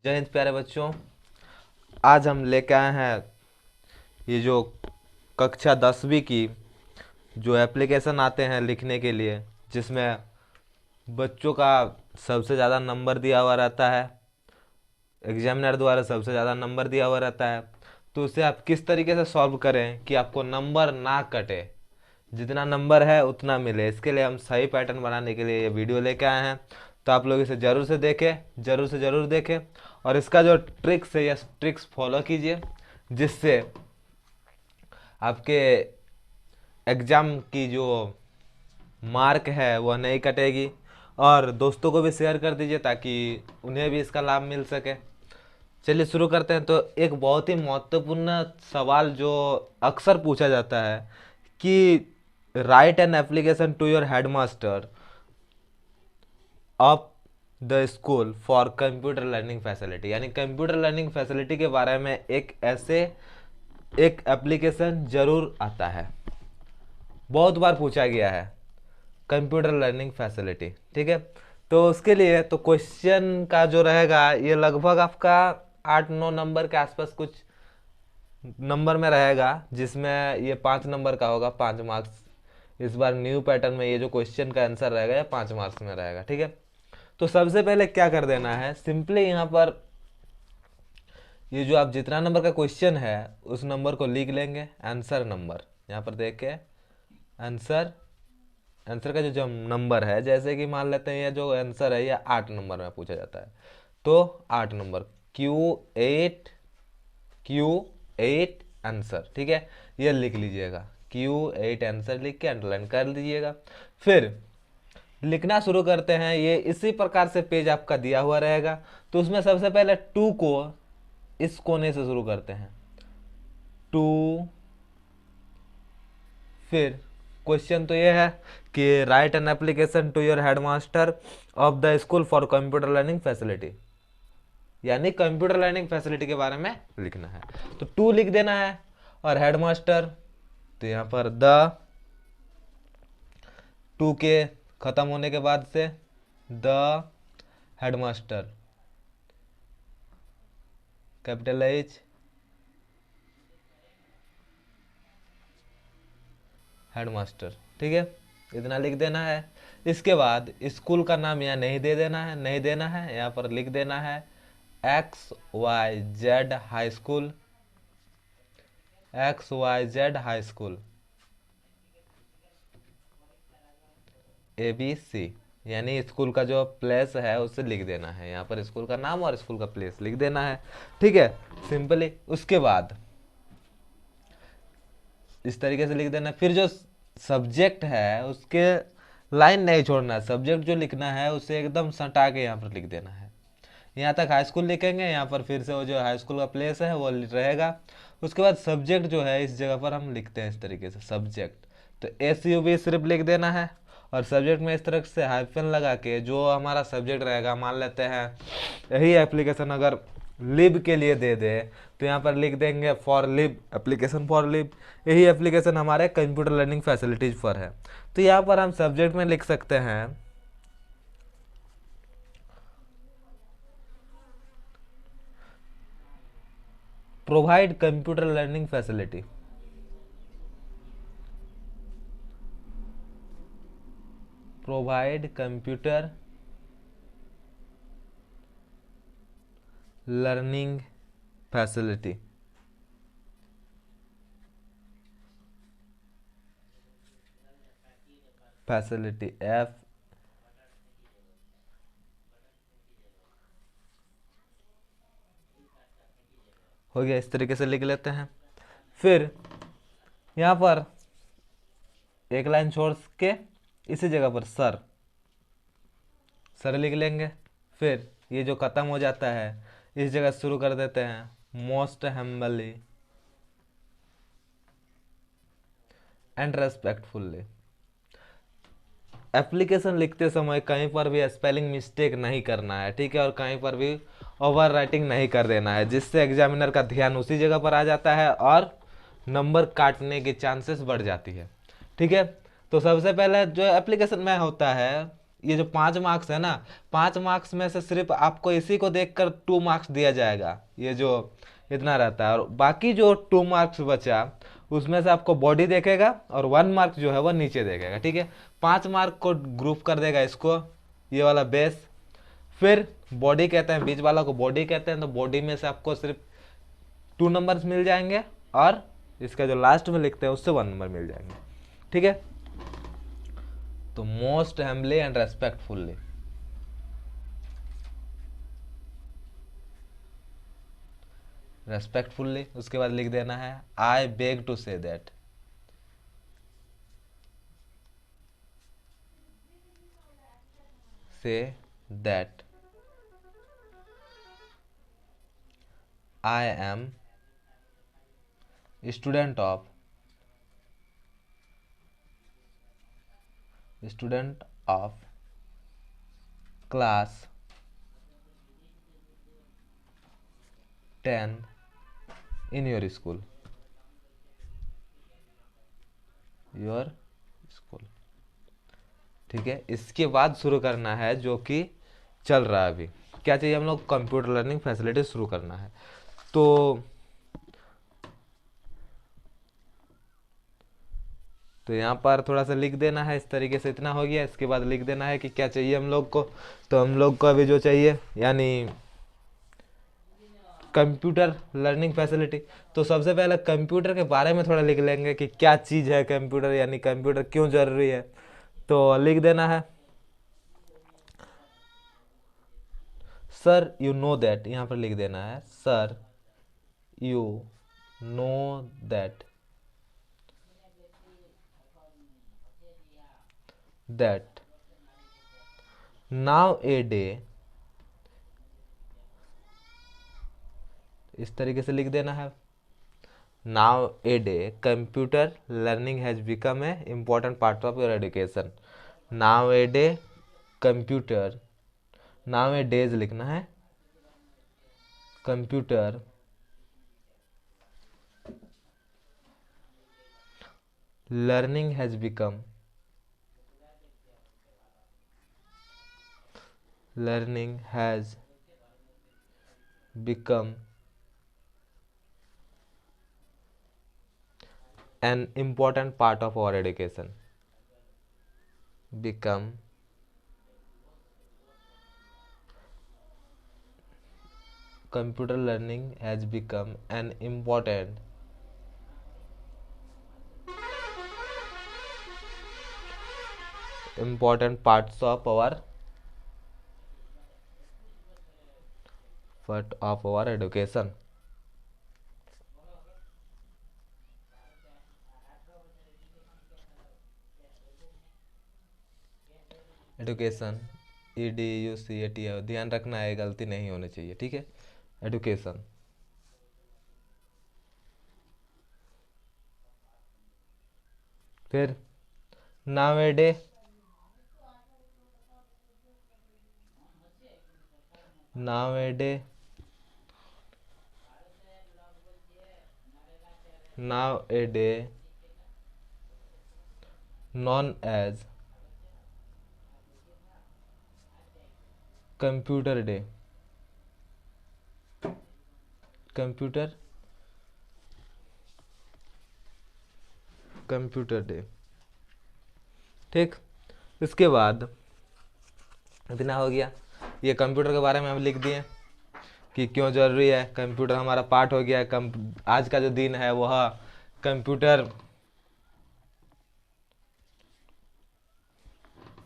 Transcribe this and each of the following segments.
जय हिंद प्यारे बच्चों। आज हम लेके आए हैं ये जो कक्षा 10वीं की जो एप्लीकेशन आते हैं लिखने के लिए, जिसमें बच्चों का सबसे ज़्यादा नंबर दिया हुआ रहता है, एग्जामिनर द्वारा सबसे ज़्यादा नंबर दिया हुआ रहता है। तो उसे आप किस तरीके से सॉल्व करें कि आपको नंबर ना कटे, जितना नंबर है उतना मिले। इसके लिए हम सही पैटर्न बनाने के लिए ये वीडियो लेके आए हैं। तो आप लोग इसे ज़रूर से देखें, ज़रूर से ज़रूर देखें, और इसका जो ट्रिक्स है ये ट्रिक्स फॉलो कीजिए, जिससे आपके एग्ज़ाम की जो मार्क है वह नहीं कटेगी। और दोस्तों को भी शेयर कर दीजिए ताकि उन्हें भी इसका लाभ मिल सके। चलिए शुरू करते हैं। तो एक बहुत ही महत्वपूर्ण सवाल जो अक्सर पूछा जाता है कि write an application to your headmaster of the school for computer learning facility, यानी कंप्यूटर लर्निंग फैसिलिटी के बारे में एक एप्लीकेशन जरूर आता है। बहुत बार पूछा गया है कंप्यूटर लर्निंग फैसिलिटी, ठीक है। तो उसके लिए तो क्वेश्चन का जो रहेगा ये लगभग आपका 8-9 नंबर के आसपास कुछ नंबर में रहेगा, जिसमें ये 5 नंबर का होगा, 5 मार्क्स। इस बार न्यू पैटर्न में ये जो क्वेश्चन का आंसर रहेगा ये 5 मार्क्स में रहेगा, ठीक है। तो सबसे पहले क्या कर देना है, सिंपली यहाँ पर ये जो आप जितना नंबर का क्वेश्चन है उस नंबर को लिख लेंगे, आंसर नंबर यहाँ पर देख के आंसर आंसर का जो नंबर है, जैसे कि मान लेते हैं ये जो आंसर है ये 8 नंबर में पूछा जाता है। तो 8 नंबर Q8 आंसर, ठीक है। ये लिख लीजिएगा, Q8 आंसर लिख के अंडरलाइन कर लीजिएगा। फिर लिखना शुरू करते हैं। ये इसी प्रकार से पेज आपका दिया हुआ रहेगा। तो उसमें सबसे पहले 2 को इस कोने से शुरू करते हैं, 2। फिर क्वेश्चन तो ये है कि write an application to your headmaster of the school for computer learning facility, यानी कंप्यूटर लर्निंग फैसिलिटी के बारे में लिखना है। तो 2 लिख देना है, और हेडमास्टर तो यहाँ पर द 2 के खत्म होने के बाद से the headmaster, capital H, headmaster, ठीक है। इतना लिख देना है। इसके बाद स्कूल का नाम यहाँ नहीं दे देना है, नहीं देना है, यहाँ पर लिख देना है XYZ high school, XYZ high school ABC, यानी स्कूल का जो प्लेस है उसे लिख देना है। यहाँ पर स्कूल का नाम और स्कूल का प्लेस लिख देना है, ठीक है, सिंपली। उसके बाद इस तरीके से लिख देना। फिर जो सब्जेक्ट है उसके लाइन नहीं छोड़ना है, सब्जेक्ट जो लिखना है उसे एकदम सटा के यहाँ पर लिख देना है। यहाँ तक हाई स्कूल लिखेंगे, यहाँ पर फिर से वो जो हाई स्कूल का प्लेस है वो रहेगा। उसके बाद सब्जेक्ट जो है इस जगह पर हम लिखते हैं इस तरीके से, सब्जेक्ट। तो SUB सिर्फ लिख देना है, और सब्जेक्ट में इस तरह से हाइफन लगा के जो हमारा सब्जेक्ट रहेगा, मान लेते हैं यही एप्लीकेशन अगर लिब के लिए दे दे तो यहाँ पर लिख देंगे फॉर लिब, एप्लीकेशन फॉर लिब। यही एप्लीकेशन हमारे कंप्यूटर लर्निंग फैसिलिटीज पर है। तो यहाँ पर हम सब्जेक्ट में लिख सकते हैं provide computer learning facility, provide computer learning facility, facility F हो गया। इस तरीके से लिख लेते हैं। फिर यहाँ पर एक लाइन छोड़ के इसी जगह पर सर, सर लिख लेंगे। फिर ये जो खत्म हो जाता है इस जगह शुरू कर देते हैं most humbly and respectfully. Application लिखते समय कहीं पर भी स्पेलिंग मिस्टेक नहीं करना है, ठीक है, और कहीं पर भी ओवर राइटिंग नहीं कर देना है, जिससे एग्जामिनर का ध्यान उसी जगह पर आ जाता है और नंबर काटने की चांसेस बढ़ जाती है, ठीक है। तो सबसे पहले जो एप्लीकेशन में होता है ये जो 5 मार्क्स है ना, 5 मार्क्स में से सिर्फ आपको इसी को देखकर 2 मार्क्स दिया जाएगा, ये जो इतना रहता है। और बाकी जो 2 मार्क्स बचा उसमें से आपको बॉडी देखेगा और 1 मार्क जो है वो नीचे देखेगा, ठीक है। 5 मार्क को ग्रुप कर देगा इसको, ये वाला बेस। फिर बॉडी कहते हैं, बीच वाला को बॉडी कहते हैं, तो बॉडी में से आपको सिर्फ 2 नंबर्स मिल जाएंगे और इसका जो लास्ट में लिखते हैं उससे 1 नंबर मिल जाएंगे, ठीक है। तो most humbly and respectfully, respectfully उसके बाद लिख देना है I beg to say that, say that I am student of class 10 in your school, ठीक है। इसके बाद शुरू करना है जो कि चल रहा है अभी, क्या चाहिए हम लोग, कंप्यूटर लर्निंग फैसिलिटी शुरू करना है। तो यहाँ पर थोड़ा सा लिख देना है इस तरीके से, इतना हो गया। इसके बाद लिख देना है कि क्या चाहिए हम लोग को। तो हम लोग को अभी जो चाहिए यानी कंप्यूटर लर्निंग फैसिलिटी, तो सबसे पहले कंप्यूटर के बारे में थोड़ा लिख लेंगे कि क्या चीज़ है कंप्यूटर, यानी कंप्यूटर क्यों ज़रूरी है। तो लिख देना है सर यू नो दैट, यहाँ पर लिख देना है sir you know that now a day, इस तरीके से लिख देना है now a day computer learning has become a important part of your education. Now a day computer, now A days लिखना है, computer learning has become an important part of our education, computer learning has become an important parts of our education. Education EDUCAT, ध्यान रखना है, गलती नहीं होनी चाहिए, ठीक है। एडुकेशन, फिर नावेडे known as कंप्यूटर डे, ठीक। इसके बाद इतना हो गया, ये कंप्यूटर के बारे में हम लिख दिए कि क्यों ज़रूरी है, कंप्यूटर हमारा पार्ट हो गया है। आज का जो दिन है वह कंप्यूटर,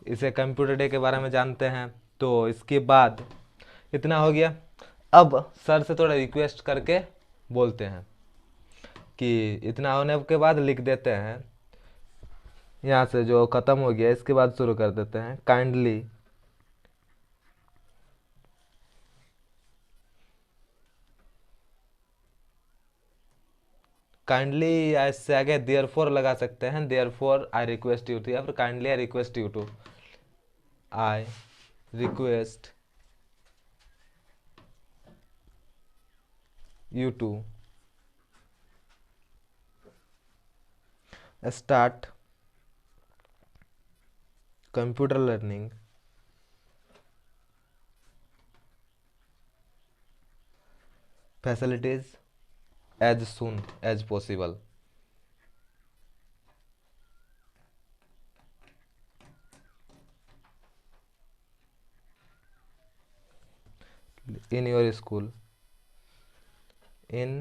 इसे कंप्यूटर डे के बारे में जानते हैं। तो इसके बाद इतना हो गया। अब सर से थोड़ा रिक्वेस्ट करके बोलते हैं कि इतना होने के बाद लिख देते हैं, यहाँ से जो ख़त्म हो गया इसके बाद शुरू कर देते हैं काइंडली इससे आगे देयरफॉर लगा सकते हैं, therefore I request you to, या फिर kindly I request you to, I request you to start computer learning facilities as soon as possible. in your school, in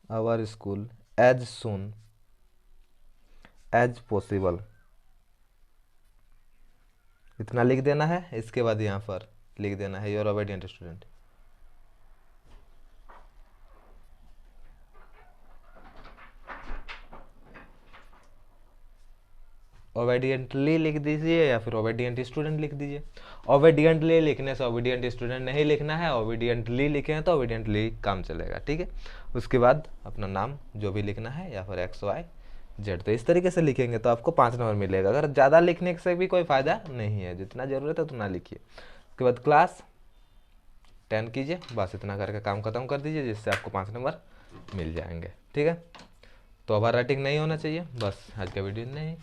our school as soon as possible। इतना लिख देना है। इसके बाद यहाँ पर लिख देना है योर ओबीडियंट स्टूडेंट। ओबीडियंटली लिख दीजिए या फिर ओबीडियंट स्टूडेंट लिख दीजिए। ओबीडियंटली लिखने से ओबीडियंट स्टूडेंट नहीं लिखना है, ओबीडियंटली लिखे हैं तो ओबीडियंटली काम चलेगा, ठीक है। उसके बाद अपना नाम जो भी लिखना है या फिर XYZ। तो इस तरीके से लिखेंगे तो आपको 5 नंबर मिलेगा। अगर ज़्यादा लिखने से भी कोई फ़ायदा नहीं है, जितना ज़रूरत है उतना लिखिए। उसके बाद क्लास 10 कीजिए, बस इतना करके काम खत्म कर दीजिए, जिससे आपको 5 नंबर मिल जाएंगे, ठीक है। तो ओवर राइटिंग नहीं होना चाहिए। बस आज का वीडियो नहीं।